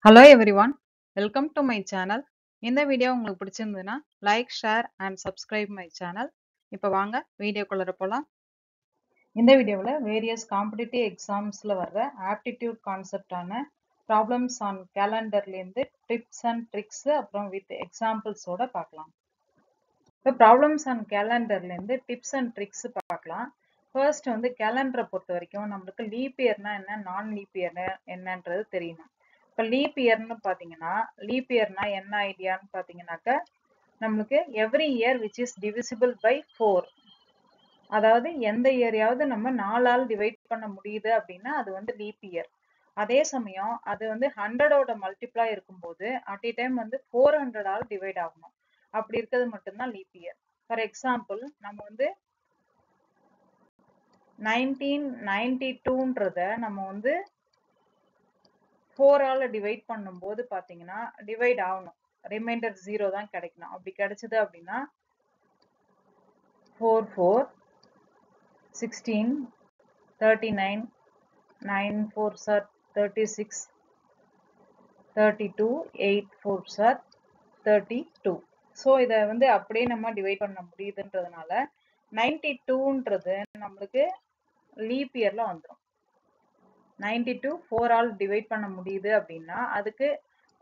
Hello everyone, welcome to my channel. இந்த video உங்களுக்கு பிடிச்சிருந்ததுன்னா like, share and subscribe my channel. இப்போ வாங்க வீடியோக்குள்ள போலாம். இந்த வீடியோவில் வேரியஸ் காம்படிட்டிவ் எக்ஸாம்ஸில் வர்ற ஆப்டிடியூட் கான்செப்டான ப்ராப்ளம்ஸ் ஆன் கேலண்டர்லேருந்து டிப்ஸ் அண்ட் ட்ரிக்ஸ் அப்புறம் வித் எக்ஸாம்பிள்ஸோட பார்க்கலாம். இப்போ ப்ராப்ளம்ஸ் ஆன் கேலண்டர்லேருந்து டிப்ஸ் அண்ட் ட்ரிக்ஸ் பார்க்கலாம். ஃபர்ஸ்ட் வந்து கேலண்டரை பொறுத்த வரைக்கும் நம்மளுக்கு லீப் இயர்னா என்ன, நான் லீப் இயர் என்னன்றது தெரியணும். இப்போ லீப் இயர்னு பார்த்தீங்கன்னா லீப் இயர்னா என்ன ஐடியான்னு பார்த்தீங்கன்னாக்க நம்மளுக்கு every year which is divisible by 4, அதாவது எந்த இயரையாவது நம்ம 4ஆல் டிவைட் பண்ண முடியுது அப்படின்னா அது வந்து லீப் இயர். அதே சமயம் அது வந்து 100ஓட மல்டிப்ளா இருக்கும்போது அட் எ டைம் வந்து 400ஆல் டிவைட் ஆகணும். அப்படி இருக்கிறது மட்டும்தான் லீப் இயர். ஃபார் எக்ஸாம்பிள் நம்ம வந்து 1992ன்றத நம்ம வந்து 4ஆல் டிவைட் பண்ணும்போது பார்த்தீங்கன்னா டிவைட் ஆகணும், ரிமைண்டர் 0 தான் கிடைக்கணும். அப்படி கிடைச்சது அப்படின்னா 4 4 16 39 9 4s are 36 32 8 4s are 32. So இதை வந்து அப்படியே நம்ம டிவைட் பண்ண முடியுதுன்றதுனால 92ன்றது நம்மளுக்கு லீப் இயர்ல வந்துடும். 92 4ஆல் டிவைட் பண்ண முடியுது அப்படின்னா அதுக்கு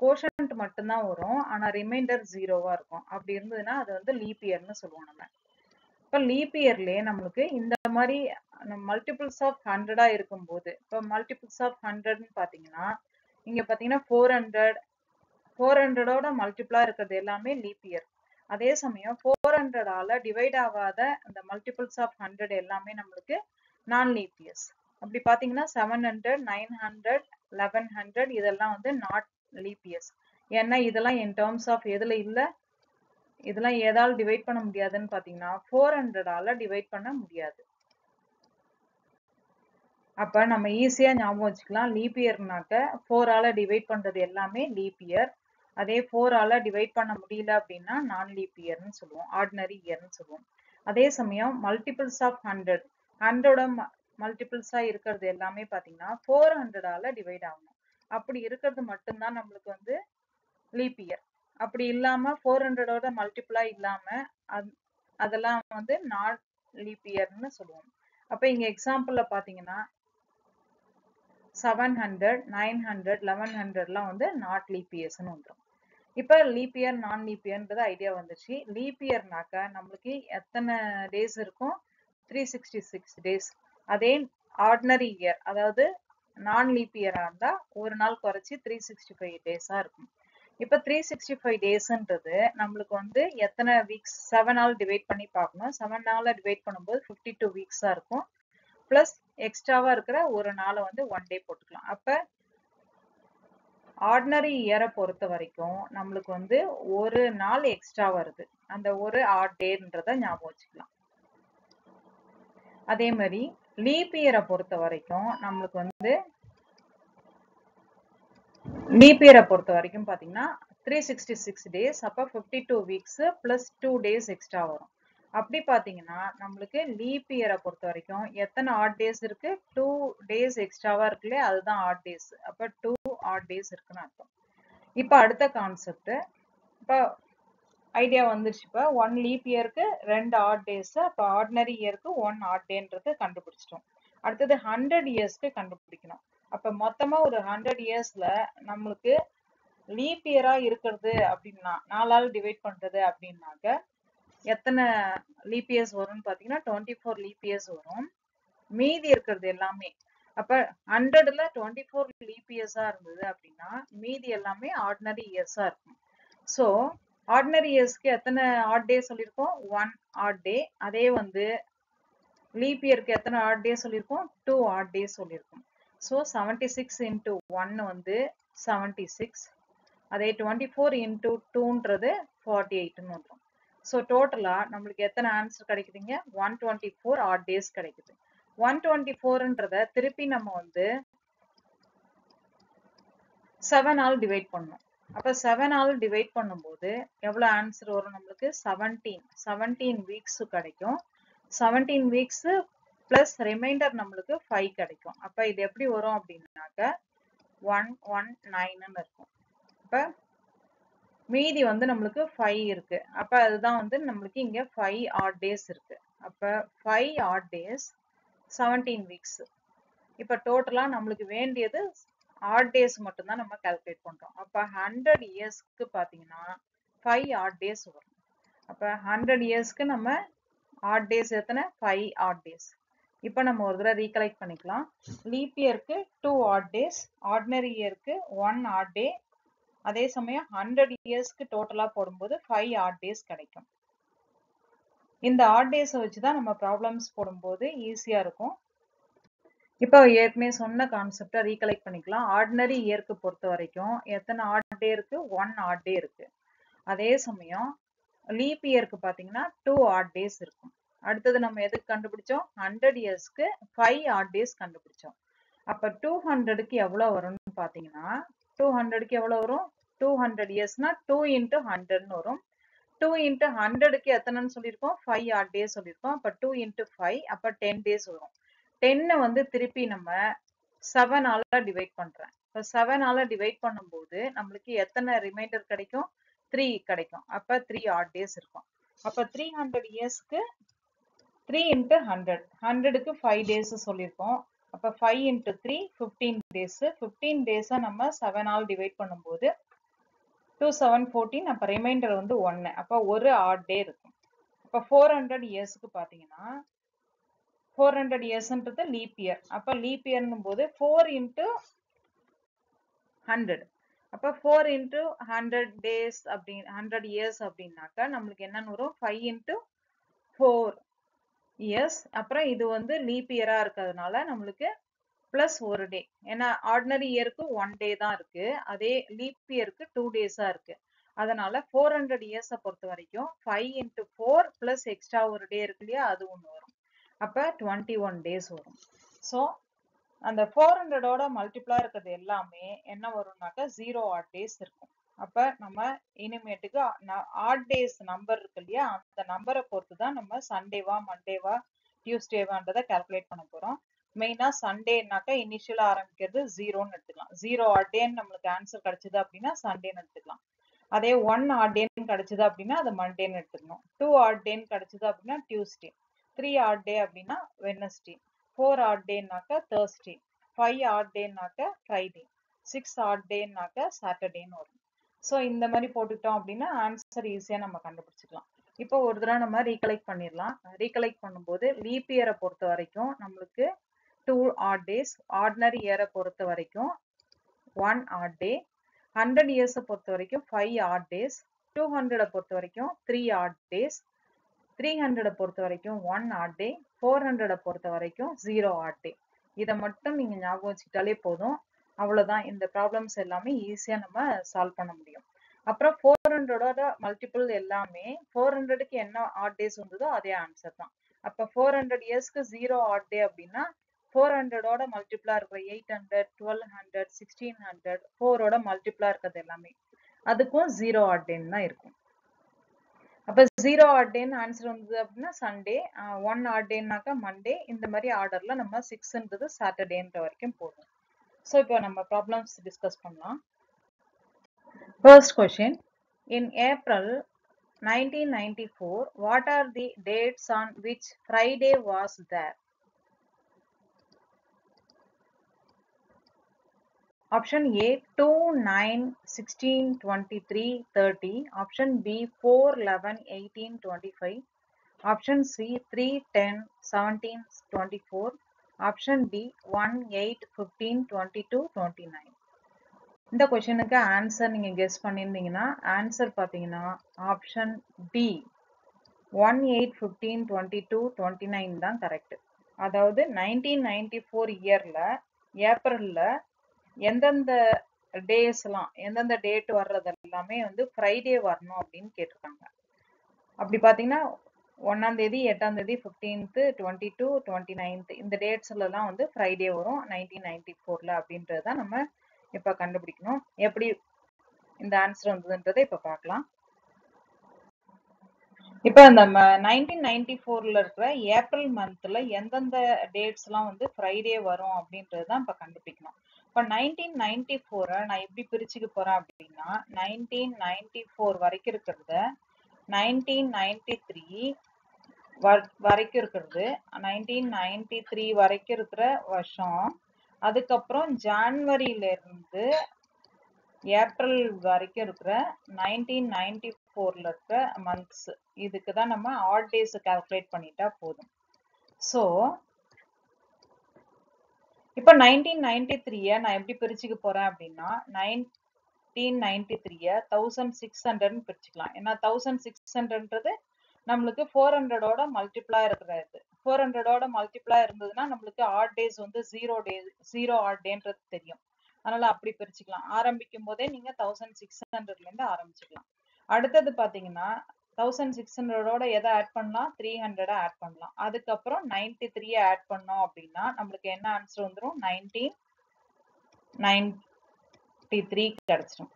கோஷன்ட் மட்டும்தான் வரும், ஆனா ரிமைண்டர் 0வா இருக்கும். அப்படி இருந்ததுன்னா அது வந்து லீப் இயர்னு சொல்லுவோம் நம்ம. இப்போ லீப் இயர்லயே நம்மளுக்கு இந்த மாதிரி மல்டிபிள்ஸ் ஆஃப் 100ஆ இருக்கும்போது, இப்போ மல்டிபிள்ஸ் ஆஃப் 100ன்னு பார்த்தீங்கன்னா இங்க பார்த்தீங்கன்னா 400ஓட மல்டிபிளா இருக்கிறது எல்லாமே லீப் இயர். அதே சமயம் 400ஆல டிவைட் ஆகாத இந்த மல்டிபிள்ஸ் ஆஃப் 100 எல்லாமே நம்மளுக்கு நான் லீப் இயர்ஸ். அப்படி பார்த்தீங்கன்னா 700 900 1100 இதெல்லாம் வந்து நாட் லீப் இயர்ஸ். ஏன்னா இதெல்லாம் இன் டேர்ம்ஸ் ஆஃப் எதுல இல்ல, இதெல்லாம் ஏதால் டிவைட் பண்ண முடியாதுன்னு பார்த்தீங்கன்னா 400ஆல டிவைட் பண்ண முடியாது. அப்ப நம்ம ஈஸியா ஞாபகம் வச்சுக்கலாம், லீப் இயர்னாக்க 4ஆல டிவைட் பண்றது எல்லாமே லீப் இயர். அதே 4ஆல டிவைட் பண்ண முடியல அப்படின்னா நான் லீப் இயர்னு சொல்லுவோம், ஆர்டினரி இயர்னு சொல்லுவோம். அதே சமயம் மல்டிபிள்ஸ் ஆஃப் 100ஓட மல்டிபிள்ஸா இருக்கிறது எல்லாமே பார்த்தீங்கன்னா 400ஆல டிவைட் ஆகணும். அப்படி இருக்கிறது மட்டும்தான் நம்மளுக்கு வந்து லீப் இயர். அப்படி இல்லாம 400ஓட மல்டிபிளா இல்லாம அதெல்லாம் வந்து நாட் லீப் இயர்னு சொல்லுவோம். அப்ப இங்க எக்ஸாம்பிள்ல பாத்தீங்கன்னா 700 900 1100லாம் வந்து நாட் லீப் இயர்ஸ்னு வந்துடும். இப்ப leaf year non leaf இயர்ன்றது idea வந்துச்சு. லீப் இயர்னாக்க நம்மளுக்கு எத்தனை டேஸ் இருக்கும், 366 டேஸ். அதே ஆர்டினரி இயர் அதாவது நான் லீப் இயரா இருந்தா ஒரு நாள் குறைச்சி 365 டேஸா இருக்கும். இப்ப 365 டேஸ்ன்றது நம்மளுக்கு வந்து எத்தனை வீக்ஸ், 7ஆல் டிவைட் பண்ணி பார்க்கணும். 7ஆல டிவைட் பண்ணும்போது 52 வீக்ஸா இருக்கும். பிளஸ் எக்ஸ்ட்ராவா இருக்கிற ஒரு நாளை வந்து 1 டே போட்டுக்கலாம். அப்ப ஆர்டினரி இயரை பொறுத்த வரைக்கும் நம்மளுக்கு வந்து ஒரு நாள் எக்ஸ்ட்ரா வருது, அந்த ஒரு ஆட் டேன்றத ஞாபகம் வச்சுக்கலாம். அதே மாதிரி லீப் இயரை பொறுத்த வரைக்கும் நம்மளுக்கு வந்து லீப் இயரை பொறுத்த வரைக்கும் பாத்தீங்கன்னா 366 டேஸ், அப்ப 52 வீக்ஸ் பிளஸ் 2 டேஸ் எக்ஸ்ட்ரா வரும். அப்படி பாத்தீங்கன்னா நம்மளுக்கு லீப் இயரை பொறுத்த வரைக்கும் எத்தனை ஆட் டேஸ் இருக்கு, 2 டேஸ் எக்ஸ்ட்ராவா இருக்குல்ல, அதுதான் ஆட் டேஸ். அப்ப 2 ஆட் டேஸ் இருக்குன்னு அர்த்தம். இப்ப அடுத்த கான்செப்ட், இப்ப ஐடியா வந்துருச்சு. இப்ப 1 லீப் இயருக்கு 2 ஆட் டேஸ், அப்ப ஆர்டினரி இயருக்கு 1 ஆட் டேன்றது கண்டுபிடிச்சிட்டோம். அடுத்தது 100 இயர்ஸ்க்கு கண்டுபிடிக்கணும். அப்ப மொத்தமா ஒரு 100 இயர்ஸ்ல நம்மளுக்கு லீப் இயரா இருக்கிறது அப்படின்னா 4ஆல் டிவைட் பண்றது அப்படின்னாக்க எத்தனை லீப் இயர்ஸ் வரும்னு பாத்தீங்கன்னா 24 லீப் இயர்ஸ் வரும். மீதி இருக்கிறது எல்லாமே, அப்ப 100ல 24 லீப் இயர்ஸா இருந்தது அப்படின்னா மீதி எல்லாமே ஆர்டினரி இயர்ஸா இருக்கும். ஸோ ஆர்டினரி இயர்ஸ்க்கு எத்தனை ஆட் டே சொல்லியிருக்கோம், 1 ஆட் டே. அதே வந்து லீப் இயருக்கு எத்தனை ஆட் டே சொல்லியிருக்கோம், 2 ஆட் டே சொல்லியிருக்கோம். ஸோ 76 இன்டூ 1 வந்து 76, அதே 24 இன்டூ 2ன்றது 48ன்னு வந்துடும். ஸோ டோட்டலா நம்மளுக்கு எத்தனை ஆன்சர் கிடைக்குதுங்க, 124 ஆட் டேஸ் கிடைக்குது. 124ன்றத திருப்பி நம்ம வந்து 7ஆல் டிவைட் பண்ணணும். அப்ப 7ஆல் டிவைட் பண்ணும்போது எவ்வளவு ஆன்சர் வரும் நம்மளுக்கு, 17 வீக்ஸ் கிடைக்கும். 17 வீக்ஸ் பிளஸ் ரிமைண்டர் நம்மளுக்கு 5 கிடைக்கும். அப்ப இது எப்படி வரும் அப்படின்னாக்க 119ன்னு இருக்கும். அப்ப மீதி வந்து நம்மளுக்கு 5 இருக்கு. அப்ப அதுதான் வந்து நம்மளுக்கு இங்க 5 odd days இருக்கு. அப்ப 5 odd days 17 weeks. இப்ப டோட்டலா நம்மளுக்கு வேண்டியது odd days மட்டும் தான் நம்ம கால்குலேட் பண்றோம். அப்ப 100 இயர்ஸ்க்கு பாத்தீங்கன்னா 5 odd days வரும். அப்ப 100 இயர்ஸ்க்கு நம்ம odd days எத்தனை 5 odd days. இப்ப நம்ம ஒரு தடவை ரீகலெக்ட் பண்ணிக்கலாம். லீப் இயருக்கு 2 odd days, ஆர்டினரி இயருக்கு 1 odd day. அதே சமயம் 100 இயர்ஸ்க்கு டோட்டலா போடும்போது 5 odd days கிடைக்கும். இந்த odd days வச்சு தான் நம்ம ப்ராப்ளம்ஸ் போடும்போது ஈஸியா இருக்கும். இப்போ ஏற்கனவே சொன்ன கான்செப்டை ரீகலெக்ட் பண்ணிக்கலாம். ஆர்டினரி இயருக்கு பொறுத்த வரைக்கும் எத்தனை odd day இருக்கு 1 odd day இருக்கு. அதே சமயம் லீப் இயருக்கு பாத்தீங்கன்னா 2 odd days இருக்கும். அடுத்தது நம்ம எதுக்கு கண்டுபிடிச்சோம் 100 இயர்ஸ்க்கு 5 odd days கண்டுபிடிச்சோம். அப்ப 200க்கு எவ்வளவு வரும்னு பாத்தீங்கன்னா 200க்கு எவ்வளவு வரும் 200 இயர்ஸ்னா 2 into 100ன்னு வரும். 2 into 100க்கு எத்தனைன்னு சொல்லியிருக்கோம் 5 odd days சொல்லியிருக்கோம். அப்ப 2 into 5 அப்ப 10 days வரும். 10 வந்து திருப்பி நம்ம 7 ஆல டிவைட் பண்றேன். இப்ப 7 ஆல டிவைட் பண்ணும்போது நம்மளுக்கு எத்தனை ரிமைண்டர் கிடைக்கும் 3 கிடைக்கும். அப்ப 3 odd days இருக்கும். அப்ப 300 இயர்ஸ்க்கு 3 into 100 100க்கு 5 days சொல்லியிருக்கோம். அப்ப 5 into 3 15 days. 15 days நம்ம 7 ஆல் டிவைட் பண்ணும்போது 2 7 14 அப்ப ரிமைண்டர் வந்து 1. அப்ப ஒரு odd day இருக்கும். அப்ப 400 இயர்ஸ்க்கு பாத்தீங்கன்னா 400 இயர்ஸ்ன்றது லீப் இயர். அப்ப லீப் இயர்னும் போது 4 into 100. அப்ப 4 into 100 days அப்படி 100 years அப்படின்னாக்கா நம்மளுக்கு என்னன்னு வரும் 5 into 4 years. அப்புறம் இது வந்து லீப் இயரா இருக்கிறதுனால நம்மளுக்கு பிளஸ் ஒரு டே. ஏன்னா ஆர்டினரி இயருக்கு 1 டே தான் இருக்கு. அதே லீப் இயருக்கு 2 டேஸா இருக்கு. அதனால 400 இயர்ஸை பொறுத்த வரைக்கும் 5 into 4 பிளஸ் எக்ஸ்ட்ரா ஒரு டே இருக்கு இல்லையா அது ஒன்று வரும். அப்ப 21 days வரும். ஸோ அந்த 400ஓட மல்டிப்ளா இருக்கிறது எல்லாமே என்ன வரும்னாக்கா 0 odd days இருக்கும். அப்ப நம்ம இனிமேட்டுக்கு odd days நம்பர் இருக்கு இல்லையா அந்த நம்பரை பொறுத்து தான் நம்ம சண்டேவா மண்டேவா டியூஸ்டேவான்றதை கால்குலேட் பண்ண போறோம். மெயினா சண்டேனாக்கா இனிஷியலா ஆரம்பிக்கிறது 0ன்னு எடுத்துக்கலாம். 0 odd dayன்னு நம்மளுக்கு ஆன்சர் கிடைச்சது அப்படின்னா சண்டேன்னு எடுத்துக்கலாம். அதே 1 odd dayன்னு கிடைச்சது அப்படின்னா அது மண்டேன்னு எடுத்துக்கணும். 2 odd dayன்னு கிடைச்சது அப்படின்னா டியூஸ்டே, 3 odd day அப்படின்னா வெட்னஸ்டே, 4 odd dayனாக்கா தேர்ஸ்டே, 5 odd dayனாக்கா ஃப்ரைடே, 6 odd dayனாக்கா சாட்டர்டேன்னு வரும். ஸோ இந்த மாதிரி போட்டுட்டோம் அப்படின்னா ஆன்சர் ஈஸியா நம்ம கண்டுபிடிச்சிக்கலாம். இப்போ ஒரு தடவை நம்ம ரீகலெக்ட் பண்ணிடலாம். ரீகலெக்ட் பண்ணும்போது லீப் இயரை பொறுத்த வரைக்கும் நம்மளுக்கு 2 odd days, ஆர்டினரி இயரை பொறுத்த வரைக்கும் 1 odd day, 100 இயர்ஸை பொறுத்த வரைக்கும் 5 odd days, 200 பொறுத்த வரைக்கும் 3 odd days, 300 பொறுத்த வரைக்கும் 1 odd day, 400 பொறுத்த வரைக்கும் 0 odd day. இதை மட்டும் நீங்க ஞாபகம் வச்சுக்கிட்டாலே போதும். அவ்வளவுதான். இந்த ப்ராப்ளம்ஸ் எல்லாமே ஈஸியா நம்ம சால்வ் பண்ண முடியும். அப்புறம் 400ஓட மல்டிபிள் எல்லாமே 400க்கு என்ன odd days வந்ததோ அதே ஆன்சர் தான். அப்ப 400 இயர்ஸ்க்கு 0 odd day அப்படின்னா 400ஓட மல்டிப்ளா இருக்கிற 800, 1200, 1600, 4ஓட மல்டிப்ளா இருக்கிறது எல்லாமே அதுக்கும் 0 odd day தான் இருக்கும். அப்ப 0 odd dayன்னு ஆன்சர் வந்தது அப்படின்னா சண்டே, 1 odd dayனாக்கா மண்டே. இந்த மாதிரி ஆர்டர்ல நம்ம 6ன்றது சாட்டர்டேன்ற வரைக்கும் போடுவோம். ஸோ இப்போ நம்ம ப்ராப்ளம்ஸ் டிஸ்கஸ் பண்ணலாம். First question. In April 1994, what are the dates on which Friday was there? Option A 2, 9, 16, 23, 30. Option B 4, 11, 18, 25. Option C 3, 10, 17, 24. Option D 1, 8, 15, 22, 29. இந்த கொஸ்டினுக்கு ஆன்சர் நீங்க கெஸ் பண்ணியிருந்தீங்கன்னா ஆன்சர் பார்த்தீங்கன்னா ஆப்ஷன் டி 1, 8, 15, 22, 29 தான் கரெக்ட். அதாவது 1994 இயர்ல ஏப்ரல்ல எந்தெந்த டேஸ்லாம் எந்தெந்த டேட் வர்றது எல்லாமே வந்து ஃப்ரைடே வரணும் அப்படின்னு கேட்டிருக்காங்க. அப்படி பார்த்தீங்கன்னா 1ஆம் தேதி 8ஆம் தேதி 15th 22 29th இந்த டேட்ஸ்லாம் வந்து ஃப்ரைடே வரும் 1994ல அப்படின்றது தான் நம்ம இப்ப கண்டுபிடிக்கணும். எப்படி இந்த ஆன்சர் வந்ததுன்றதை இப்ப பார்க்கலாம். இப்ப நம்ம 1994ல இருக்கிற ஏப்ரல் மந்த்ல எந்தெந்த டேட்ஸ் எல்லாம் வந்து ஃப்ரைடே வரும் அப்படின்றது தான் இப்ப கண்டுபிடிக்கணும். இப்போ 1994 நான் எப்படி பிரிச்சுக்க போறேன் அப்படின்னா 1994 வரைக்கும் இருக்கிறத 1993 வரைக்கும் இருக்கிறது 1993 வரைக்கும் இருக்கிற வருஷம், அதுக்கப்புறம் ஜான்வரியில இருந்து ஏப்ரல் வரைக்கும் இருக்கிற 1994ல இருக்கிற மந்த்ஸ், இதுக்கு தான் நம்ம ஆட் டேஸ் கால்குலேட் பண்ணிட்டா போதும். ஸோ இப்போ 1993 நான் எப்படி பிரிச்சுக்க போறேன் அப்படின்னா 1993 1600 பிரிச்சுக்கலாம். ஏன்னா 1600ன்றது நம்மளுக்கு 400ஓட மல்டிப்ளா இருக்கிறது. 400ஓட மல்டிப்ளா இருந்ததுன்னா நம்மளுக்கு ஆட் டேஸ் வந்து 0 ஆட் டேன்றது தெரியும். அதனால அப்படி பிரிச்சுக்கலாம். ஆரம்பிக்கும் போதே நீங்க 1600ல இருந்து ஆரம்பிச்சுக்கலாம். அடுத்தது பாத்தீங்கன்னா 1600ஓட எதை ஆட் பண்ணலாம்? 300 ஆட் பண்ணலாம். அதுக்கப்புறம் 93 ஆட் பண்ணோம் அப்படின்னா நம்மளுக்கு என்ன ஆன்சர் வந்துடும்? 1993 கிடைச்சிடும்.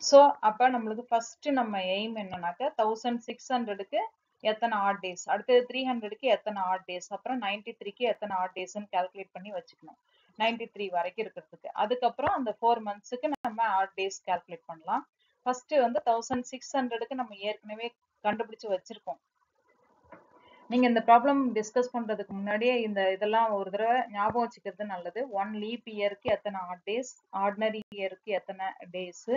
ஸோ அப்ப நம்மளுக்கு ஃபர்ஸ்ட் நம்ம எய்ம் என்னன்னாக்க 1600க்கு எத்தனை ஆட் டேஸ், அடுத்தது 300க்கு எத்தனை ஆட் டேஸ், அப்புறம் 93க்கு எத்தனை ஆட் டேஸ்ன்னு கால்குலேட் பண்ணி வச்சுக்கணும் 93 வரைக்கும் இருக்கிறதுக்கு. அதுக்கப்புறம் அந்த 4 மந்த்ஸுக்கு நம்ம ஆட் டேஸ் கால்குலேட் பண்ணலாம். ஃபர்ஸ்ட் வந்து 1600க்கு நம்ம ஏற்கனவே கண்டுபிடிச்சு வச்சிருக்கோம். நீங்க இந்த ப்ராப்ளம் டிஸ்கஸ் பண்றதுக்கு முன்னாடியே இந்த இதெல்லாம் ஒரு தடவை ஞாபகம் வச்சுக்கிறது நல்லது. 1 லீப் இயருக்கு எத்தனை ஆட் டேஸ், ஆர்டினரி இயருக்கு எத்தனை டேஸ்,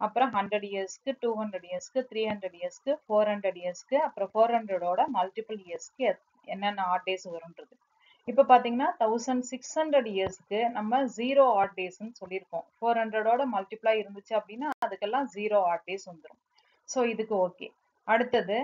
அப்புறம் 100 இயர்ஸ்க்கு, 200 இயர்ஸ்க்கு, 300 இயர்ஸ்க்கு, 400 இயர்ஸ்க்கு, அப்புறம் 400ஓட மல்டிபிள் இயர்ஸ்க்கு என்னென்ன ஆட் டேஸ் வரும்ன்றது. இப்போ பாத்தீங்கன்னா 1600 இயர்ஸ்க்கு நம்ம 0 ஆட் டேஸ்ன்னு சொல்லியிருக்கோம். 400ஓட மல்டிப்ளை இருந்துச்சு அப்படின்னா அதுக்கெல்லாம் 0 ஆட் டேஸ் வந்துடும். ஸோ இதுக்கு ஓகே. அடுத்தது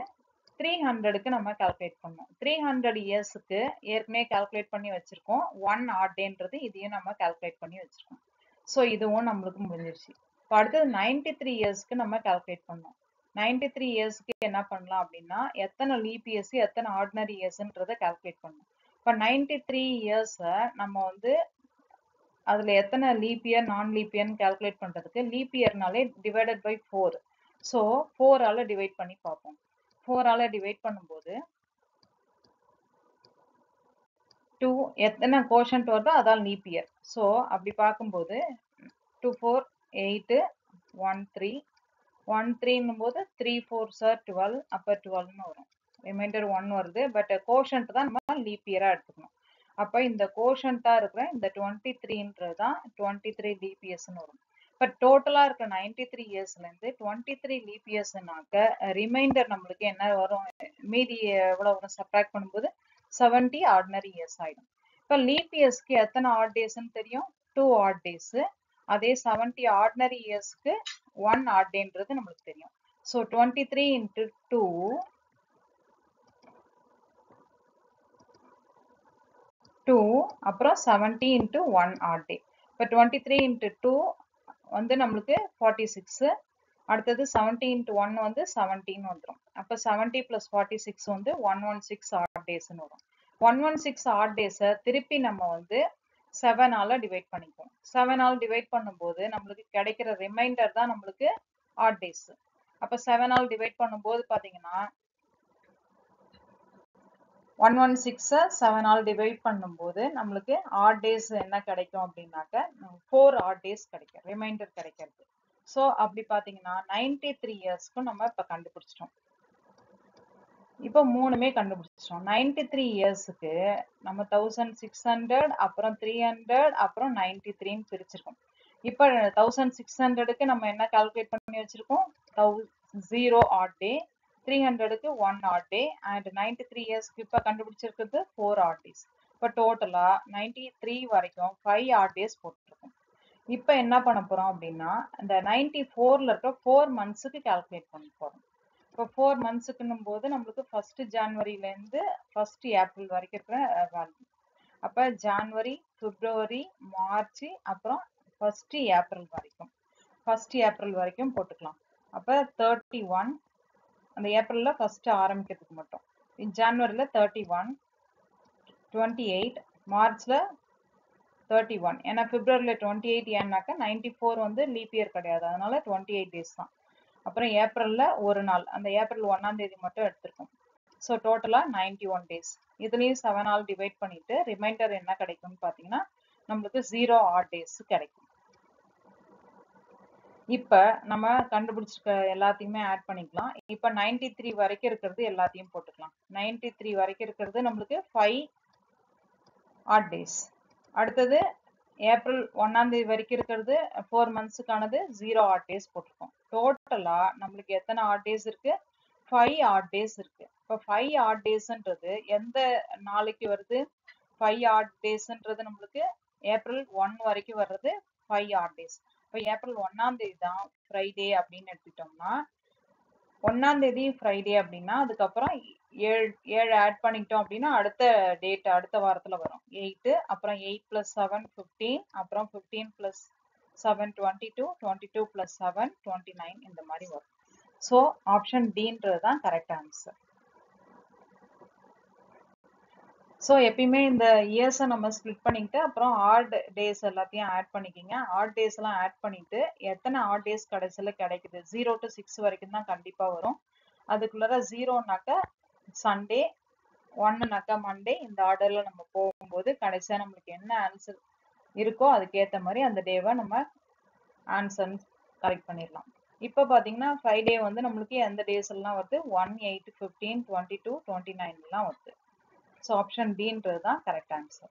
300க்கு நம்ம கால்குலேட் பண்ணோம். 300 இயர்ஸ்க்கு ஏற்கனவே கால்குலேட் பண்ணி வச்சிருக்கோம். 1 ஆட் டேன்றது இதையும் நம்ம கால்குலேட் பண்ணி வச்சிருக்கோம். ஸோ இதுவும் நம்மளுக்கு முடிஞ்சிருச்சு. இப்போ அடுத்தது 93 இயர்ஸ்க்கு நம்ம கால்குலேட் பண்ணோம். 93 இயர்ஸ்க்கு என்ன பண்ணலாம் அப்படின்னா எத்தனை லீப் இயர்ஸ் எத்தனை ஆர்டினரி இயர்ஸ்ன்றதை கால்குலேட் பண்ணோம். இப்போ 93 இயர்ஸை நம்ம வந்து அதுல எத்தனை லீப் இயர் நான் லீப் இயர்னு கால்குலேட் பண்றதுக்கு லீப் இயர்னாலே டிவைடட் பை 4. ஸோ 4ஆல டிவைட் பண்ணி பார்ப்போம். 4ஆல டிவைட் பண்ணும்போது 2 எத்தனை கோஷன்ட் வருதோ அதான் லீப் இயர். ஸோ அப்படி பார்க்கும்போது 2 4 8 1 3 1 3ன்னும் போது 3 4s are 12, அப்போ 12ன்னு வரும். ரிமைண்டர் 1 வருது. பட் கோஷன்ட் தான் நம்ம லீப் இயரா எடுத்துக்கணும். அப்போ இந்த கோஷன்ட்டா இருக்கிற இந்த 23ன்றது தான் 23 லீப் இயர்ஸ்ன்னு வரும். இப்போ டோட்டலா இருக்க 93 இயர்ஸ்ல இருந்து 23 லீப் இயர்ஸ்னாக்க ரிமைண்டர் நம்மளுக்கு என்ன வரும்? மீதி எவ்வளவு வரும்? சப்ராக்ட் பண்ணும்போது 70 ஆர்டினரி இயர்ஸ் ஆயிடும். இப்போ லீப் இயர்ஸ்க்கு எத்தனை ஆட் டேஸ்ன்னு தெரியும்? 2 ஆட் டேஸ். அதே 70 ஆர்டினரி இயர்ஸ்க்கு 1 ஆட் டேன்றது நம்மளுக்கு தெரியும். ஸோ 23 into 2 அப்புறம் 70 into 1 ஆட் டே. இப்போ 23 into 2 வந்து நம்மளுக்கு 46. அடுத்தது 70 into 1 வந்து 17 வந்துடும். அப்போ 70 plus 46 வந்து 116 ஆட் டேஸ்ன்னு வரும். 116 ஆட் டேஸை திருப்பி நம்ம வந்து 7ஆல டிவைட் பண்ணிக்குவோம். 7ஆல டிவைட் பண்ணும்போது நம்மளுக்கு கிடைக்கிற ரிமைண்டர் தான் நம்மளுக்கு ஆட் டேஸ். அப்போ 7ஆல டிவைட் பண்ணும்போது பாத்தீங்கன்னா 116 7ஆல் டிவைட் பண்ணும்போது நம்மளுக்கு ஆட் டேஸ் என்ன கிடைக்கும் அப்படின்னாக்க 4 ஆட் டேஸ் கிடைக்கும், ரிமைண்டர் கிடைக்கிறது. ஸோ அப்படி பார்த்தீங்கன்னா 93 இயர்ஸ்க்கும் நம்ம இப்போ கண்டுபிடிச்சிட்டோம். இப்போ மூணுமே கண்டுபிடிச்சிட்டோம். 93 இயர்ஸுக்கு நம்ம 1600 அப்புறம் 300 அப்புறம் 93ன்னு பிரிச்சிருக்கோம். இப்போ 1600க்கு நம்ம என்ன கால்குலேட் பண்ணி வச்சிருக்கோம்? 0 ஆட் டே, 300க்கு 1 ஆட் டே, அண்ட் 93 இயர்ஸ்க்கு இப்போ கண்டுபிடிச்சிருக்கிறது 4 ஆட் டேஸ். இப்போ டோட்டலா 93 வரைக்கும் 5 ஆட் டேஸ் போட்டுருக்கோம். இப்போ என்ன பண்ண போறோம் அப்படின்னா இந்த 94ல இருக்க 4 மந்த்ஸுக்கு கால்குலேட் பண்ண போறோம். இப்போ 4 மந்த்ஸுக்குன்னும் போது நம்மளுக்கு 1 ஜான்வரியிலேருந்து 1 ஏப்ரல் வரைக்கும் இருக்கிற வேல்யூ. அப்போ ஜான்வரி, பிப்ரவரி, மார்ச், அப்புறம் 1 ஏப்ரல் வரைக்கும் 1 ஏப்ரல் வரைக்கும் போட்டுக்கலாம். அப்போ 31 அந்த ஏப்ரல்ல ஃபர்ஸ்ட் ஆரம்பிக்கிறதுக்கு மட்டும், ஜான்வரியில 31, 28, மார்ச்ல 31. ஏன்னா பிப்ரவரியில 28 ஏன்னாக்கா 94 வந்து லீப் இயர் கிடையாது, அதனால 28 டேஸ் தான். அப்புறம் ஏப்ரல்ல ஒரு நாள், அந்த ஏப்ரல் 1ஆம் தேதி மட்டும் எடுத்திருக்கோம். ஸோ டோட்டலா 91 டேஸ். இதுலயும் 7ஆல் டிவைட் பண்ணிட்டு ரிமைண்டர் என்ன கிடைக்கும்னு பார்த்தீங்கன்னா நம்மளுக்கு 0 ஆட் டேஸ் கிடைக்கும். இப்ப நம்ம கண்டுபிடிச்சிருக்க எல்லாத்தையுமே ஆட் பண்ணிக்கலாம். இப்ப 93 வரைக்கும் இருக்கிறது எல்லாத்தையும் போட்டுக்கலாம். 93 வரைக்கும் இருக்கிறது நம்மளுக்கு 5 ஆட் டேஸ். அடுத்தது ஏப்ரல் 1ஆம் தேதி வரைக்கும் இருக்கிறது 4 மந்த்ஸுக்கானது 0 ஆட் டேஸ் போட்டிருக்கோம். டோட்டலா நம்மளுக்கு எத்தனை ஆட் டேஸ் இருக்கு? 5 ஆட் டேஸ் இருக்கு. இப்போ 5 ஆட் டேஸ்ன்றது எந்த நாளைக்கு வருது? 5 ஆட் டேஸ்ன்றது நம்மளுக்கு ஏப்ரல் 1 வரைக்கும் வர்றது 5 ஆட் டேஸ். இப்போ ஏப்ரல் 1ஆம் தேதி தான் ஃப்ரைடே அப்படின்னு எடுத்துட்டோம்னா 1ஆம் தேதி ஃப்ரைடே அப்படின்னா அதுக்கப்புறம் 7 ஆட் பண்ணிக்கிட்டோம் அப்படின்னா அடுத்த டேட் அடுத்த வாரத்துல வரும் 8. அப்புறம் 8 + 7 15. அப்புறம் 15 + 7 22. 22 + 7 29 இந்த மாதிரி வரும். ஸோ ஆப்ஷன் டின்றது தான் கரெக்ட் ஆன்சர். ஸோ எப்பயுமே இந்த இயர்ஸை நம்ம ஸ்ப்ளிட் பண்ணிக்கிட்டு அப்புறம் ஆட் டேஸ் எல்லாத்தையும் ஆட் பண்ணிக்கிங்க. ஆட் டேஸ் எல்லாம் ஆட் பண்ணிட்டு எத்தனை ஆட் டேஸ் கடைசியில் கிடைக்குது 0 to 6 வரைக்கும் தான் கண்டிப்பாக வரும். அதுக்குள்ளார 0னாக்கா சண்டே, 1னாக்கா மண்டே, இந்த ஆர்டரில் நம்ம போகும்போது கடைசியாக நம்மளுக்கு என்ன ஆன்சர் இருக்கோ அதுக்கேற்ற மாதிரி அந்த டேவை நம்ம ஆன்சர் கரெக்ட் பண்ணிடலாம். இப்போ பார்த்தீங்கன்னா ஃப்ரைடே வந்து நம்மளுக்கு எந்த டேஸ் எல்லாம் வருது? 1, 8, 15, 22, 29 எல்லாம் வருது. So option D is the correct answer.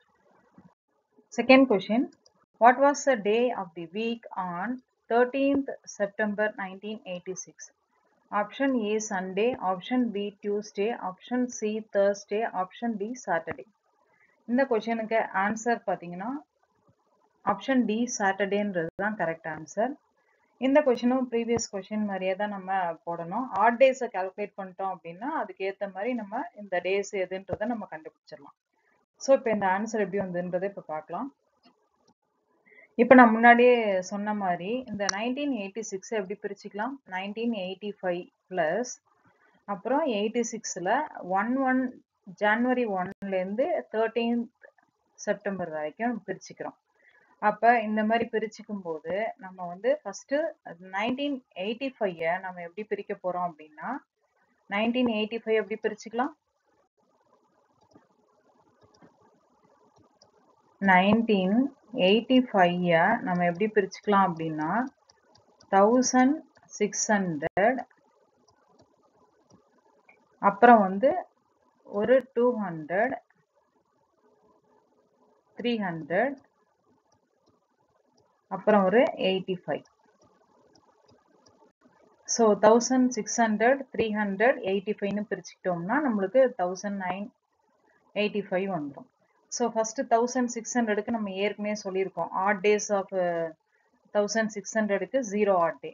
Second question. What was the day of the week on 13th September 1986? Option A Sunday, option B Tuesday, option C Thursday, option D Saturday. இந்த கொஸ்டினுக்கு answer பார்த்தீங்கன்னா option D சாட்டர்டேன்றது தான் correct answer. இந்த கொஸ்டினும் previous question மாதிரியே தான் நம்ம போடணும். Add டேஸை calculate பண்ணிட்டோம் அப்படின்னா அதுக்கேற்ற மாதிரி நம்ம இந்த டேஸ் எதுன்றதை நம்ம கண்டுபிடிச்சிடலாம். ஸோ இப்போ இந்த ஆன்சர் எப்படி வந்துன்றதை இப்போ பார்க்கலாம். இப்போ நான் முன்னாடியே சொன்ன மாதிரி இந்த 1986 எப்படி பிரிச்சுக்கலாம்? 1985 ப்ளஸ் அப்புறம் 86ல் 1 ஜான்வரி 1லேருந்து 13th செப்டம்பர் வரைக்கும் பிரிச்சுக்கிறோம். அப்போ இந்த மாதிரி பிரிச்சுக்கும் போது நம்ம வந்து ஃபஸ்ட்டு 1985 நம்ம எப்படி பிரிக்க போகிறோம் அப்படின்னா 1985 எப்படி பிரிச்சுக்கலாம்? 1985 நம்ம எப்படி பிரிச்சுக்கலாம் அப்படின்னா 1600 அப்புறம் வந்து ஒரு 200 300 அப்புறம் ஒரு 85. ஸோ 1600 300 85ன்னு பிரிச்சுக்கிட்டோம்னா நம்மளுக்கு 1985 வந்துடும். ஸோ ஃபஸ்ட்டு 1600க்கு நம்ம ஏற்கனவே சொல்லியிருக்கோம் ஆட் டேஸ் ஆஃப் 1600க்கு 0 ஆட் டே.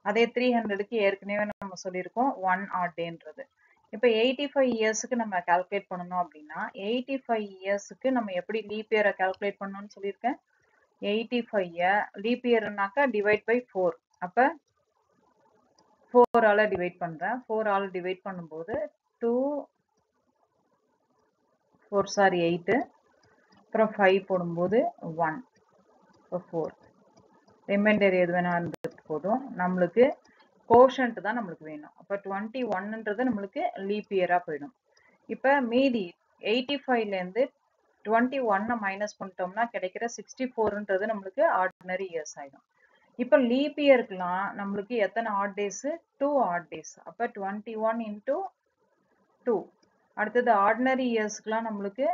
அதே 300க்கு ஏற்கனவே நம்ம சொல்லியிருக்கோம் 1 ஆட் டேன்றது. இப்போ 85 இயர்ஸுக்கு நம்ம கால்குலேட் பண்ணணும் அப்படின்னா 85 இயர்ஸுக்கு நம்ம எப்படி லீப் இயரை கால்குலேட் பண்ணணும்னு சொல்லியிருக்கேன். 85 லீப் இயர்னாக்கா டிவைட் பை 4. அப்போ 4ஆல் டிவைட் பண்ணுறேன். 4ஆல் டிவைட் பண்ணும்போது 2 4 சாரி 8 அப்புறம் 5 போடும்போது 1 இப்போ 4 ரிமைண்டர் எது வேணா இருந்தது போதும். நம்மளுக்கு கோஷன்ட் தான் நம்மளுக்கு வேணும். அப்போ 21ன்றது நம்மளுக்கு லீப் இயராக போயிடும். இப்போ மீதி 85லேருந்து 21 மைனஸ் பண்ணிட்டோம்னா கிடைக்கிற 64ன்றது நம்மளுக்கு ஆர்டினரி இயர்ஸ் ஆகிடும். இப்போ லீப் இயருக்குலாம் நம்மளுக்கு எத்தனை ஆட் டேஸு? 2 odd days. அப்போ 21 × 2. அடுத்தது ஆர்டினரி இயர்ஸ்க்குலாம் நம்மளுக்கு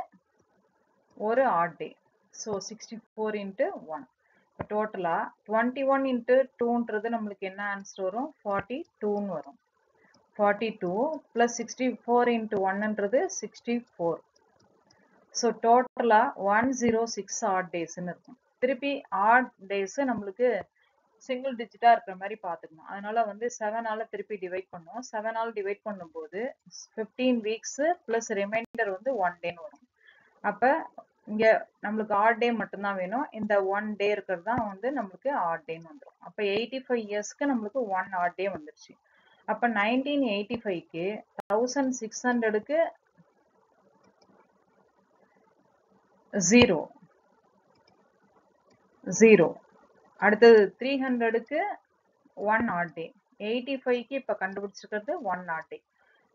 ஒரு ஆட் டே. ஸோ 64 × 1. இப்போ டோட்டலாக 21 × 2ன்றது நம்மளுக்கு என்ன ஆன்சர் வரும்? 42ன்னு வரும். 42 + 64 × 1ன்றது 64. ஸோ டோட்டலாக 106 ஆட் டேஸ்ன்னு இருக்கும். திருப்பி ஆட் டேஸு நம்மளுக்கு சிங்கிள் டிஜிட்டாக இருக்கிற மாதிரி பார்த்துக்கணும். அதனால வந்து 7ஆல் திருப்பி டிவைட் பண்ணுவோம். 7ஆல் டிவைட் பண்ணும்போது 15 வீக்ஸு ப்ளஸ் ரிமைண்டர் வந்து 1 டேன்னு வரும். அப்போ இங்கே நம்மளுக்கு ஆட் டே மட்டும்தான் வேணும். இந்த 1 டே இருக்கிறது தான் வந்து நம்மளுக்கு ஆட் டேன்னு வந்துடும். அப்போ 85 இயர்ஸ்க்கு நம்மளுக்கு 1 ஆட் டே வந்துருச்சு. அப்போ 1985க்கு 1600க்கு 0. அடுத்தது 300க்கு 1 ஆட் டே. 85க்கு இப்போ கண்டுபிடிச்சிருக்கிறது 1 ஆட் டே.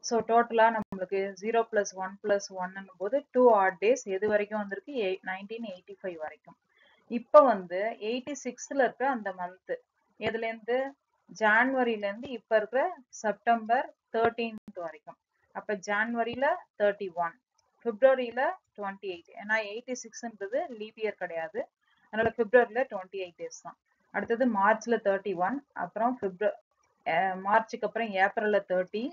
ஸோ டோட்டலாக நம்மளுக்கு 0 + 1 + 1ன்னும் போது 2 ஆட் டேஸ் எது வரைக்கும் வந்திருக்கு? 1985 வரைக்கும். இப்போ வந்து 86ல இருக்க அந்த மந்த் எதுல இருந்து ஜான்வரில இருந்து இப்ப இருக்கிற செப்டம்பர் 13th வரைக்கும். அப்ப ஜான்வரில 31, பிப்ரவரியில 28. ஏன்னா 86ன்றது லீப் இயர் கிடையாது, அதனால பிப்ரவரியில 28 டேஸ் தான். அடுத்தது மார்ச்ல 31, அப்புறம் மார்ச்சுக்கு அப்புறம் ஏப்ரல்ல 30,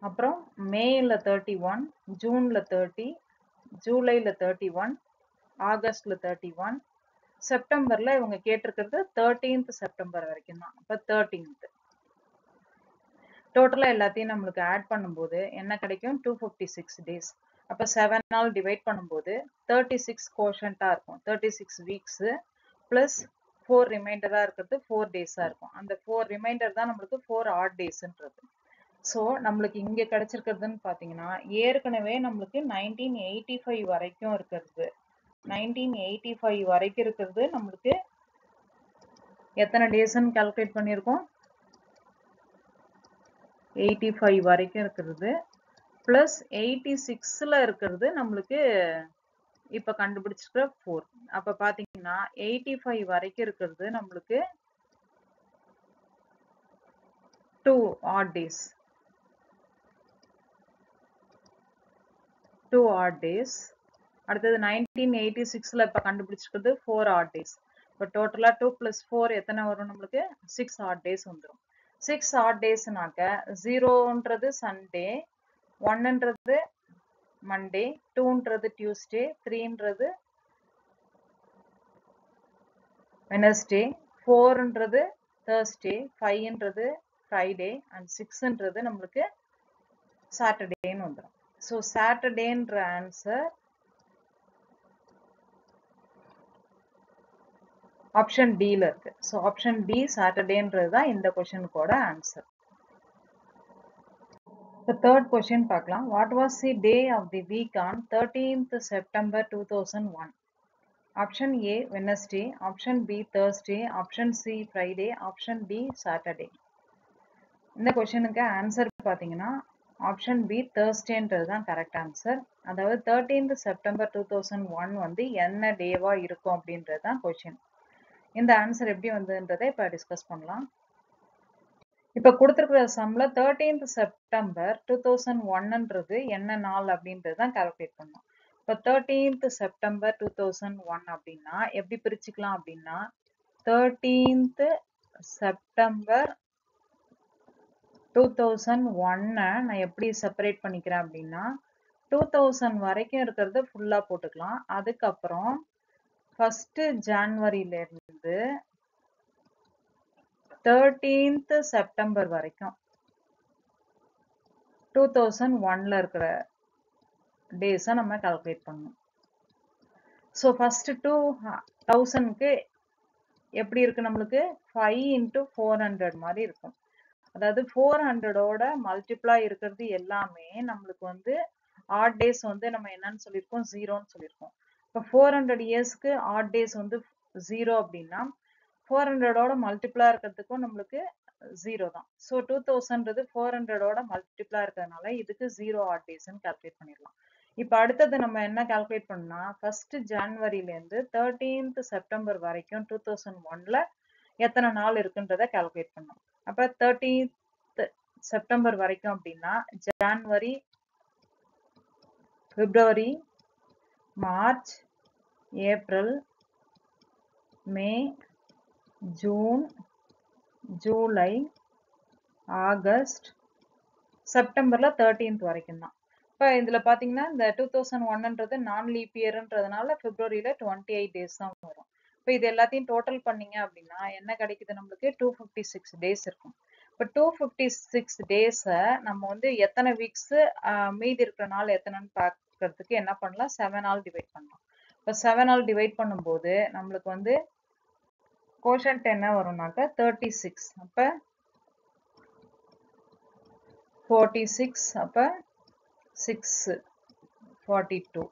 அப்புறம் மேல 31, ஜூன்ல 30, ஜூலைல 31, ஆகஸ்ட்ல 31, செப்டம்பர்ல இவங்க கேட்டிருக்கிறது 13th செப்டம்பர் வரைக்கும் தான். அப்ப 13th டோட்டலா எல்லாத்தையும் நம்மளுக்கு ஆட் பண்ணும்போது என்ன கிடைக்கும்? 256 டேஸ். அப்ப 7 நாள் டிவைட் பண்ணும்போது 36 கோஷன்டா இருக்கும். 36 வீக்ஸ் பிளஸ் 4 ரிமைண்டரா இருக்கிறது 4 டேஸா இருக்கும். அந்த 4 ரிமைண்டர் தான் நம்மளுக்கு 4 ஆட் டேஸ்ன்றது. ஸோ நம்மளுக்கு இங்க கிடைச்சிருக்கிறதுன்னு பாத்தீங்கன்னா ஏற்கனவே நம்மளுக்கு 1985 வரைக்கும் இருக்கிறது. 1985 வரைக்கும் இருக்கிறது நம்மளுக்கு எத்தனை டேஸ்ன்னு கால்குலேட் பண்ணியிருக்கோம்? 85 வரைக்கும் இருக்கிறது பிளஸ் 86ல இருக்கிறது நம்மளுக்கு இப்ப கண்டுபிடிச்சிருக்கிற 4. அப்ப பாத்தீங்கன்னா 85 வரைக்கும் இருக்கிறது நம்மளுக்கு 2 odd days. 2 odd days. அடுத்தது 1986ல இப்ப கண்டுபிடிச்சிருக்கிறது 4 odd days. இப்ப டோட்டலா 2 plus 4 எத்தனை வரும் நம்மளுக்கு? 6 odd days வந்துரும். 6 odd daysனாக்க 0ன்றது சண்டே, 1ன்றது மண்டே, 2ன்றது டியூஸ்டே, 3ன்றது வெனஸ்டே, 4ன்றது தேர்ஸ்டே, 5ன்றது ஃப்ரைடே அண்ட் 6ன்றது நம்மளுக்கு சாட்டர்டேன்னு வந்துடும். ஸோ சாட்டர்டேன்ற ஆன்சர் ஆப்ஷன் டில இருக்கு. ஸோ ஆப்ஷன் டி சாட்டர்டேன்றது தான் இந்த கொஸ்டினுக்கோட ஆன்சர். The third question பார்க்கலாம். What was the day of the week on 13th September 2001? Option A Wednesday, Option B Thursday, Option C Friday, Option D Saturday. இந்த கொஸ்டினுக்கு answer பார்த்தீங்கன்னா option B தேர்ஸ்டேன்றது தான் correct answer. அதாவது 13th September 2001 வந்து என்ன டேவா இருக்கும் அப்படின்றது தான் கொஸ்டின். இந்த ஆன்சர் எப்படி வந்ததுன்றதை இப்போ டிஸ்கஸ் பண்ணலாம். இப்போ கொடுத்துருக்கிற சம்ல 13th September 2001ன்றது என்ன நாள் அப்படின்றது தான் கால்குலேட் பண்ணோம். இப்போ 13th September 2001 அப்படின்னா எப்படி பிரிச்சுக்கலாம் அப்படின்னா 13th September 2001 நான் எப்படி செப்பரேட் பண்ணிக்கிறேன் அப்படின்னா 2000 வரைக்கும் இருக்கிறது ஃபுல்லா போட்டுக்கலாம். அதுக்கப்புறம் 1st ஜான்வரியில இருந்து 13th செப்டம்பர் வரைக்கும் 2001ல இருக்கிற டேஸை நம்ம கால்குலேட் பண்ணணும். ஸோ ஃபர்ஸ்ட் 2000க்கு எப்படி இருக்கு நம்மளுக்கு 5 into 400 மாதிரி இருக்கும். அதாவது 400ஓட மல்டிப்ளா இருக்கிறது எல்லாமே நம்மளுக்கு வந்து ஆட் டேஸ் வந்து நம்ம என்னன்னு சொல்லியிருக்கோம்? 0ன்னு சொல்லியிருக்கோம். இப்போ 400 இயர்ஸ்க்கு ஆட் டேஸ் வந்து 0 அப்படின்னா 400ஓட மல்டிப்ளா இருக்கிறதுக்கும் நம்மளுக்கு 0 தான். ஸோ 2000ன்றது 400ஓட மல்டிப்ளா இருக்கிறதுனால இதுக்கு 0 ஆட் டேஸ்ன்னு கால்குலேட் பண்ணிடலாம். இப்போ அடுத்தது நம்ம என்ன கால்குலேட் பண்ணா 1st ஜான்வரியிலேருந்து 13th செப்டம்பர் வரைக்கும் 2001ல எத்தனை நாள் இருக்குன்றதை கால்குலேட் பண்ணோம். அப்ப 13th செப்டம்பர் வரைக்கும் அப்படின்னா ஜான்வரி, பிப்ரவரி, மார்ச், ஏப்ரல், மே, ஜூன், ஜூலை, ஆகஸ்ட், செப்டம்பர்ல 13th வரைக்கும் தான். இப்போ இதுல பாத்தீங்கன்னா இந்த 2001ன்றது நான் லீப் இயர்ன்றதுனால பிப்ரவரியில 28 டேஸ் தான் வரும். இப்போ இது எல்லாத்தையும் டோட்டல் பண்ணீங்க அப்படின்னா என்ன கிடைக்குது நம்மளுக்கு? 256 டேஸ் இருக்கும். இப்போ 256 டேஸை நம்ம வந்து எத்தனை வீக்ஸ் மீதி இருக்கிற நாள் எத்தனைன்னு பார்க்கறதுக்கு என்ன பண்ணலாம்? 7 ஆல் டிவைட் பண்ணலாம். இப்போ 7 ஆல் டிவைட் பண்ணும்போது நம்மளுக்கு வந்து கோஷன்ட் என்ன வரும்னாக்க 36. அப்ப 46, அப்ப 6, 42.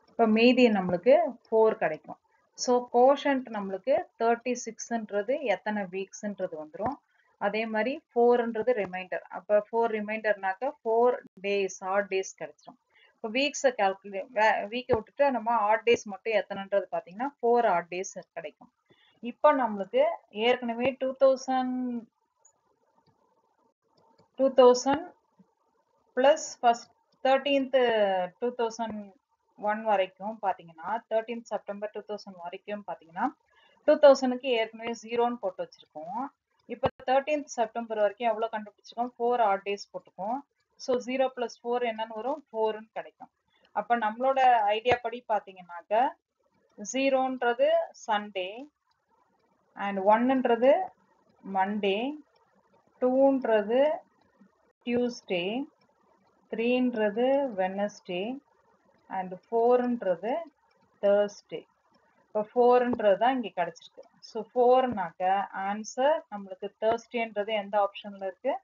இப்போ மீதி நம்மளுக்கு 4 கிடைக்கும். ஸோ கோஷன்ட் நம்மளுக்கு 36ன்றது எத்தனை வீக்ஸ்ன்றது வந்துடும். அதே மாதிரி 4ன்றது ரிமைண்டர். அப்போ 4 ரிமைண்டர்னாக்க 4 டேஸ் ஆட் டேஸ் கிடைச்சிடும். இப்போ வீக்ஸை வீக்கை விட்டுட்டு நம்ம ஆட் டேஸ் மட்டும் எத்தனைன்றது பார்த்தீங்கன்னா 4 ஆட் டேஸ் கிடைக்கும். இப்போ நம்மளுக்கு ஏற்கனவே 2000 பிளஸ் ஃபர்ஸ்ட் 13th 2001 வரைக்கும் பார்த்தீங்கன்னா 13th செப்டம்பர் 2000 வரைக்கும் பார்த்தீங்கன்னா 2000க்கு ஏற்கனவே 0ன்னு போட்டு வச்சிருக்கோம். இப்போ 13th செப்டம்பர் வரைக்கும் எவ்வளோ கண்டுபிடிச்சிருக்கோம்? 4 ஆட் டேஸ் போட்டுக்கோம். ஸோ 0 + 4 என்னன்னு வரும்? 4ன்னு கிடைக்கும். அப்போ நம்மளோட ஐடியா படி பார்த்தீங்கன்னாக்க 0ன்றது சண்டே அண்ட் 1ன்றது மண்டே, 2ன்றது டியூஸ்டே, 3ன்றது வெனஸ்டே அண்ட் 4ன்றது தேர்ஸ்டே. இப்போ 4ன்றது தான் இங்கே கிடைச்சிருக்கு. ஸோ 4னாக்க ஆன்சர் நம்மளுக்கு தேர்ஸ்டேன்றது எந்த ஆப்ஷன்ல இருக்கு?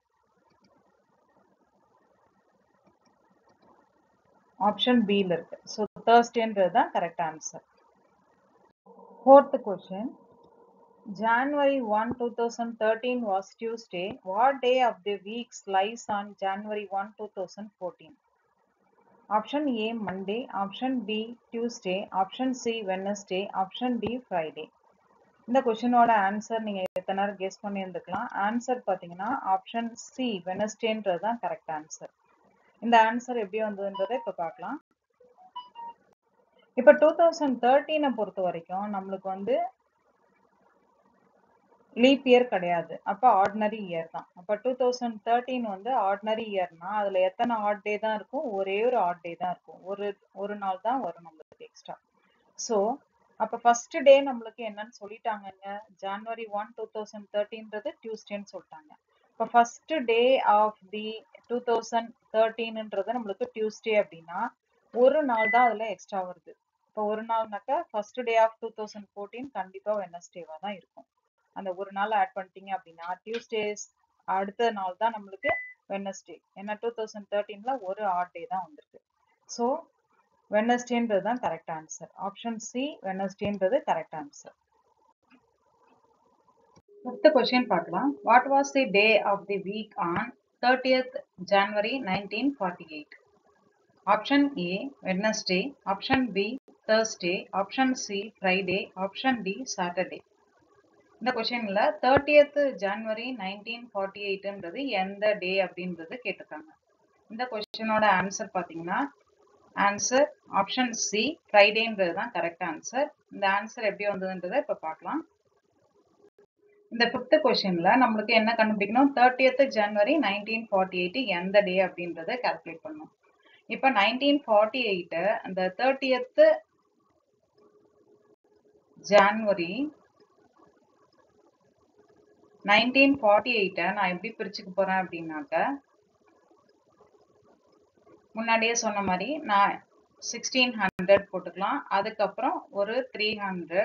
ஆப்ஷன் பில இருக்கு. ஸோ தேர்ஸ்டேன்றது தான் correct answer. 4th question. January 1, 2013 was Tuesday. What day of the week lies on January 1, 2014? Option A Monday, Option B Tuesday, Option C Wednesday, Option D Friday. இந்த கொஸ்டினோட answer நீங்க எத்தனை நேரம் கெஸ் பண்ணியிருந்துக்கலாம். ஆன்சர் பார்த்தீங்கன்னா option C வெனஸ்டேன்றது தான் correct answer. இந்த answer எப்படி வந்ததுன்றதை இப்போ பார்க்கலாம். இப்போ 2013 பொறுத்த வரைக்கும் நம்மளுக்கு வந்து லீப் இயர் கிடையாது. அப்போ ஆர்டினரி இயர் தான். அப்போ 2013 வந்து ஆர்டினரி இயர்னா அதுல எத்தனை ஆட் டே தான் இருக்கும்? ஒரே ஒரு ஆட் டே தான் இருக்கும். ஒரு நாள் தான் வரும் நம்மளுக்கு எக்ஸ்ட்ரா. ஸோ அப்போ ஃபர்ஸ்ட் டே நம்மளுக்கு என்னன்னு சொல்லிட்டாங்கங்க, January 1, 2013ன்றது டியூஸ்டேன்னு சொல்லிட்டாங்க. இப்போ ஃபர்ஸ்ட் டே ஆஃப் தி 2013ன்றது நம்மளுக்கு டியூஸ்டே அப்படின்னா ஒரு நாள் தான் அதுல எக்ஸ்ட்ரா வருது. இப்போ ஒரு நாள்னாக்கா ஃபர்ஸ்ட் டே ஆஃப் 2014 கண்டிப்பா வெனஸ்டேவா தான் இருக்கும். அந்த ஒரு நாள் ஆட் பண்ணிட்டீங்க அப்படின்னா டியூஸ்டேஸ் அடுத்த நாள் தான் நம்மளுக்கு வெனஸ்டே. ஏன்னா 2013ல ஒரு ஆட் டே தான் வந்திருக்கு. ஸோ வெனஸ்டேன்றது தான் கரெக்ட் ஆன்சர். ஆப்ஷன் சி வெனஸ்டேன்றது கரெக்ட் ஆன்சர். அடுத்த கொஸ்டின் பார்க்கலாம். What was the day of the week on 30th January 1948? Option A Wednesday, option B Thursday, option C Friday, option D Saturday. இந்த கொஸ்டின்ல 30th January 1948ன்றது எந்த டே அப்படின்றது கேட்டிருக்காங்க. இந்த கொஸ்டினோட answer பார்த்தீங்கன்னா ஆன்சர் ஆப்ஷன் சி ஃப்ரைடேன்றது தான் கரெக்ட் ஆன்சர். இந்த ஆன்சர் எப்படி வந்ததுன்றதை இப்போ பார்க்கலாம். இந்த 5th கொஸ்டின்ல நம்மளுக்கு என்ன கண்டுபிடிக்கணும்? 30th January 1948 எந்த டே அப்படின்றத கால்குலேட் பண்ணணும். இப்போ 1948 அந்த 30th January 1948 நான் எப்படி பிரிச்சுக்க போறேன் அப்படின்னாக்க, முன்னாடியே சொன்ன மாதிரி நான் 1600 போட்டுக்கலாம். அதுக்கப்புறம் ஒரு 300,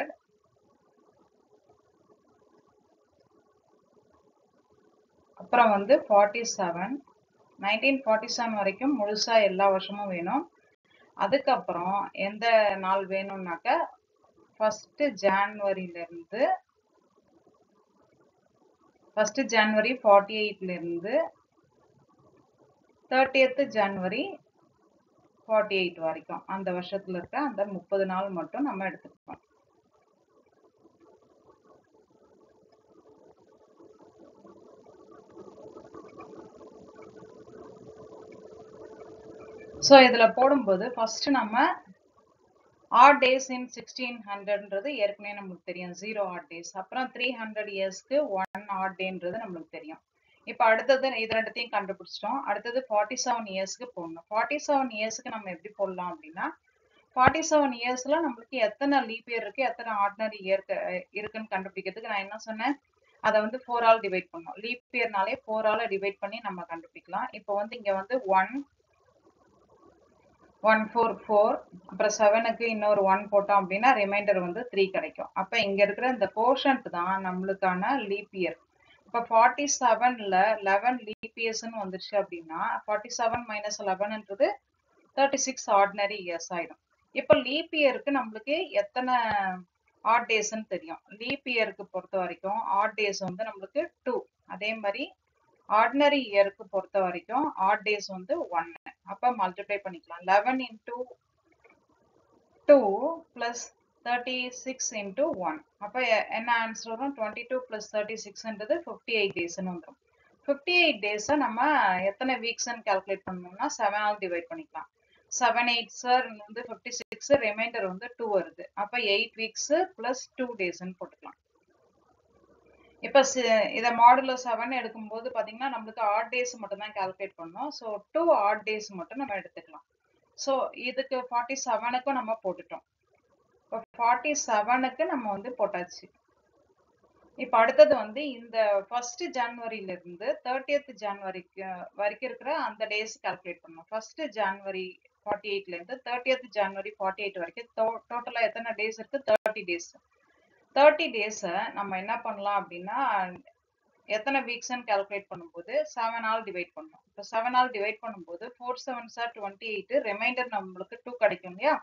அப்புறம் வந்து 47. 1947 வரைக்கும் முழுசா எல்லா வருஷமும் வேணும். அதுக்கப்புறம் எந்த நாள் வேணும்னாக்க 1st Januaryல இருந்து 1st January 48ல இருந்து 30th January 48 வரைக்கும் அந்த வருஷத்துல இருக்க அந்த 30 நாள் மட்டும் நம்ம எடுத்துக்கணும். ஸோ இதில் போடும்போது ஃபர்ஸ்ட் நம்ம ஆட் டேஸ் இன் 1600ன்றது ஏற்கனவே நம்மளுக்கு தெரியும், 0 ஆட் டேஸ். அப்புறம் 300 இயர்ஸ்க்கு 1 ஆட் டேன்றது நம்மளுக்கு தெரியும். இப்போ அடுத்தது இது ரெண்டுத்தையும் கண்டுபிடிச்சிட்டோம். அடுத்தது 47 இயர்ஸ்க்கு போடணும். 47 இயர்ஸ்க்கு நம்ம எப்படி போடலாம் அப்படின்னா 47 இயர்ஸ்ல நம்மளுக்கு எத்தனை லீப் இயர் இருக்கு, எத்தனை ஆர்டினரி இயர் இருக்குன்னு கண்டுபிடிக்கிறதுக்கு நான் என்ன சொன்னேன், அதை வந்து 4 ஆல் டிவைட் பண்ணோம். லீப் இயர்னாலே 4 ஆல் டிவைட் பண்ணி நம்ம கண்டுபிடிக்கலாம். இப்போ வந்து இங்க வந்து 144, அப்புறம் 7க்கு இன்னொரு 1 போட்டோம் அப்படின்னா ரிமைண்டர் வந்து 3 கிடைக்கும். அப்ப இங்க இருக்கிற இந்த கோஷன்ட் தான் நம்மளுக்கான லீப் இயர். இப்ப 47ல 11 லீப் இயர்ஸ்ன்னு வந்துருச்சு அப்படின்னா 47 - 11ன்றது 36 ஆர்டினரி இயர்ஸ் ஆயிடும். இப்ப லீப் இயருக்கு நம்மளுக்கு எத்தனை ஆட் டேஸ்ன்னு தெரியும். லீப் இயருக்கு பொறுத்த வரைக்கும் ஆட் டேஸ் வந்து நம்மளுக்கு 2. அதே மாதிரி ஆர்டினரி இயருக்கு பொறுத்த வரைக்கும் ஆட் டேஸ் வந்து 1. அப்ப மல்டிப்ளை பண்ணிக்கலாம். 11 into 2 plus 36 into 1. அப்ப என்ன ஆன்சர் வரும்? 22 plus 36ன்றது 58 டேஸ்னு வந்துரும். 58 டேஸை நம்ம எத்தனை வீக்ஸ்ன்னு கால்குலேட் பண்ணணும்னா 7 ஆல் டிவைட் பண்ணிக்கலாம். 7 8 சார் வந்து 56, ரிமைண்டர் வந்து 2 வருது. அப்ப 8 வீக்ஸ் பிளஸ் 2 டேஸ்ன்னு போட்டுக்கலாம். இப்ப இதை மாடுலோ 7 எடுக்கும்போது பாத்தீங்கன்னா நம்மளுக்கு ஆட் டேஸ் மட்டும் தான் கால்குலேட் பண்ணோம். ஸோ 2 ஆட் டேஸ் மட்டும் நம்ம எடுத்துக்கலாம். ஸோ இதுக்கு 47க்கும் நம்ம போட்டுட்டோம். இப்போ 47க்கு நம்ம வந்து போட்டாச்சு. இப்போ அடுத்தது வந்து இந்த 1st ஜனவரியில இருந்து 30th ஜனவரிக்கு வரைக்கும் இருக்கிற அந்த டேஸ் கால்குலேட் பண்ணணும். 1st ஜனவரி 48ல இருந்து 30th ஜனவரி 48 வரைக்கும் டோட்டலா எத்தனை டேஸ் இருக்கு? 30 டேஸ். 30 டேஸை நம்ம என்ன பண்ணலாம் அப்படின்னா எத்தனை வீக்ஸ்ன்னு கால்குலேட் பண்ணும்போது 7 ஆல் டிவைட் பண்ணணும். இப்போ 7 ஆல் டிவைட் பண்ணும்போது 4 7s are 28, ரிமைண்டர் நம்மளுக்கு 2 கிடைக்கும் இல்லையா?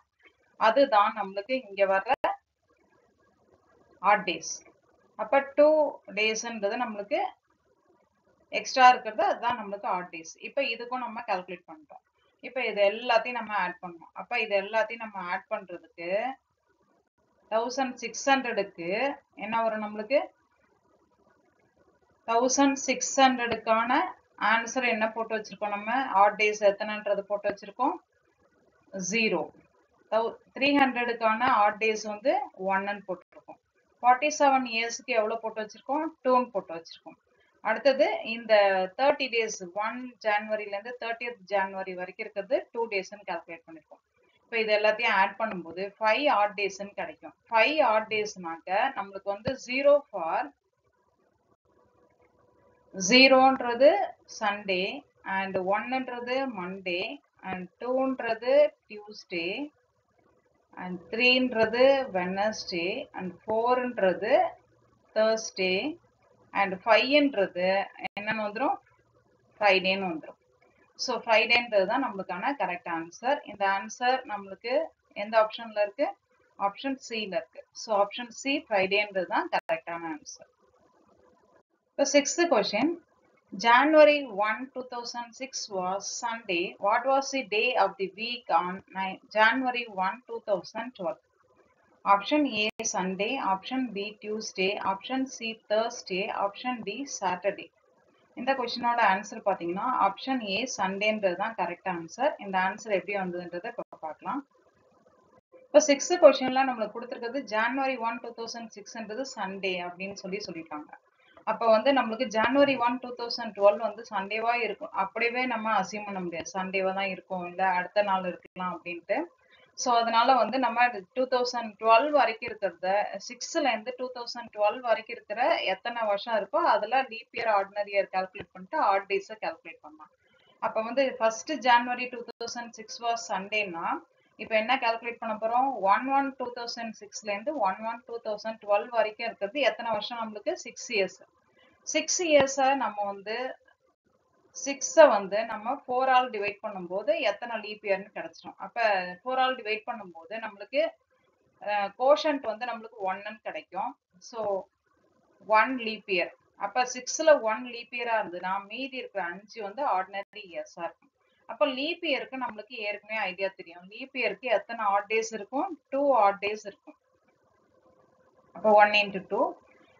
அதுதான் நம்மளுக்கு இங்க வர்ற ஆட் டேஸ். அப்ப 2 டேஸ்ன்றது நம்மளுக்கு எக்ஸ்ட்ரா இருக்கிறது, அதுதான் நம்மளுக்கு ஆட் டேஸ். இப்போ இதுக்கும் நம்ம கால்குலேட் பண்ணிட்டோம். இப்போ இது எல்லாத்தையும் நம்ம ஆட் பண்ணோம். அப்ப இது எல்லாத்தையும் நம்ம ஆட் பண்றதுக்கு 1600க்கு என்ன வரும்? நம்மளுக்கு 1600க்கான ஆன்சர் என்ன போட்டு வச்சிருக்கோம்? நம்ம ஆட் டேஸ் எத்தனைன்றது போட்டு வச்சிருக்கோம் 0. 300க்கான ஆட் டேஸ் வந்து 1ன்னு போட்டுருக்கோம். 47 இயர்ஸ்க்கு எவ்வளவு போட்டு வச்சிருக்கோம்? 2ன்னு போட்டு வச்சிருக்கோம். அடுத்தது இந்த 30 டேஸ் 1 ஜனவரில இருந்து 30th ஜனவரி வரைக்கும் இருக்கிறது 2 டேஸ்ன்னு கால்குலேட் பண்ணிருக்கோம். இப்போ இது எல்லாத்தையும் ஆட் பண்ணும்போது 5 ஆட் டேஸ்ன்னு கிடைக்கும். 5 ஆட் டேஸ்னாக்க நம்மளுக்கு வந்து 0 ஃபார் 0ன்றது சண்டே அண்ட் 1ன்றது மண்டே அண்ட் 2ன்றது டியூஸ்டே and 3ன்றது வெட்னஸ்டே and 4ன்றது தேர்ஸ்டே and 5ன்றது என்னன்னு வந்துரும்? ஃப்ரைடேன்னு வந்துரும். ஸோ ஃப்ரைடேன்றது தான் நம்மளுக்கான கரெக்ட் ஆன்சர். இந்த ஆன்சர் நம்மளுக்கு எந்த ஆப்ஷன்ல இருக்கு? ஆப்ஷன் சில இருக்கு. ஸோ ஆப்ஷன் சி ஃப்ரைடேன்றது தான் கரெக்டான ஆன்சர். இப்போ 6th question. January 1, 2006 was Sunday. What was the day of the week on January 1, 2012? Option A Sunday, option B Tuesday, option C Thursday, option D Saturday. இந்த கொஸ்டினோட answer பாத்தீங்கன்னா option A சண்டேன்றது தான் correct answer. இந்த answer எப்படி வந்ததுன்றதை இப்போ பார்க்கலாம். இப்போ 6th கொஸ்டின்ல நம்மளுக்கு கொடுத்துருக்கிறது January 1, 2006ன்றது சண்டே அப்படின்னு சொல்லிட்டாங்க. அப்போ வந்து நம்மளுக்கு January 1, 2012 வந்து சண்டேவா இருக்கும். அப்படியே நம்ம அசியூம் பண்ண முடியாது சண்டேவா தான் இருக்கும், இல்லை அடுத்த நாள் இருக்கலாம் அப்படின்ட்டு. ஸோ அதனால வந்து நம்ம 2012 வரைக்கும் இருக்கிறத 6ல இருந்து 2012 வரைக்கும் இருக்கிற எத்தனை வருஷம் இருக்கோ அதுல leap year ordinary year calculate பண்ணிட்டு ஆட் டேஸை கால்குலேட் பண்ணலாம். அப்போ வந்து 1st January 2006 வாஸ் சண்டேன்னா இப்போ என்ன கால்குலேட் பண்ண போறோம்? 1/1/2006ல இருந்து 1/1/2012 வரைக்கும் இருக்கிறது எத்தனை வருஷம்? நம்மளுக்கு 6 இயர்ஸ். 6 இயர்ஸை நம்ம வந்து 6 வந்து நம்ம 4 ஆல் டிவைட் பண்ணும்போது எத்தனை லீப் இயர்னு கிடைச்சிடும். அப்ப 4 ஆல் டிவைட் பண்ணும்போது நம்மளுக்கு கோஷன்ட் வந்து நம்மளுக்கு 1ன்னு கிடைக்கும். So 1 leap year. அப்ப 6ல 1 லீப் இயரா இருந்ததுன்னா மீதி இருக்கிற 5 வந்து ஆர்டினரி இயர்ஸா இருக்கும். அப்ப லீப் இயருக்கு நம்மளுக்கு ஏற்கனவே ஐடியா தெரியும். லீப் இயருக்கு எத்தனை ஆட் டேஸ் இருக்கும்? 2 ஆட் டேஸ் இருக்கும். அப்போ 1 into 2.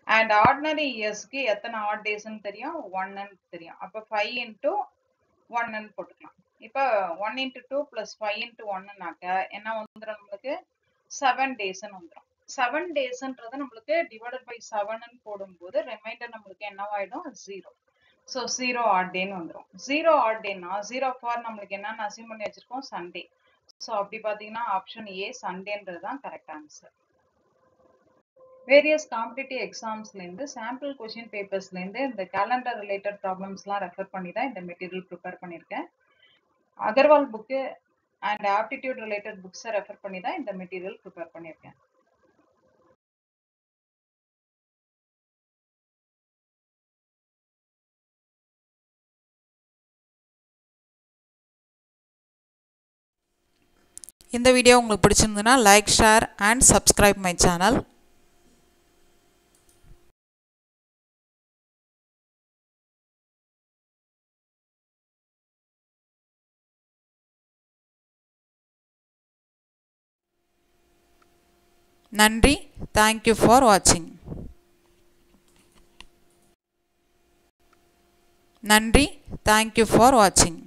அண்ட் ஆர்டினரி இயர்ஸ்க்கு எத்தனை ஆட் டேஸ்ன்னு தெரியும்? 1ன்னு தெரியும். அப்போ 5 into 1ன்னு போட்டுக்கலாம். இப்போ 1 into 2 plus 5 into 1னாக்க என்ன வந்துடும்? நம்மளுக்கு 7 டேஸ்ன்னு வந்துடும். 7 டேஸ்ன்றது நம்மளுக்கு டிவைடட் பை 7ன்னு போடும்போது ரிமைண்டர் நம்மளுக்கு என்னவாயிடும்? 0. ஸோ 0 ஆட் டேன்னு வந்துடும். 0 ஆட் டேன்னா 0 ஃபார் நம்மளுக்கு என்னன்னு அசியூம் பண்ணி வச்சிருக்கோம்? சண்டே. ஸோ அப்படி பார்த்தீங்கன்னா ஆப்ஷன் ஏ சண்டேன்றது தான் கரெக்ட் ஆன்சர். வேரியஸ் காம்படிட்டிவ் எக்ஸாம்ஸ்லேருந்து சாம்பிள் கொஷின் பேப்பர்ஸ்லேருந்து இந்த கேலண்டர் ரிலேட்டட் ப்ராப்ளம்ஸ்லாம் ரெஃபர் பண்ணி தான் இந்த மெட்டீரியல் ப்ரிப்பேர் பண்ணியிருக்கேன். Agarwal book and aptitude related புக்ஸை ரெஃபர் பண்ணி தான் இந்த மெட்டீரியல் ப்ரிப்பேர் பண்ணியிருக்கேன். இந்த வீடியோ உங்களுக்கு பிடிச்சிருந்ததுன்னா like, share and subscribe my channel. நன்றி. தேங்க்யூ ஃபார் வாட்சிங். நன்றி. தேங்க்யூ ஃபார் வாட்சிங்.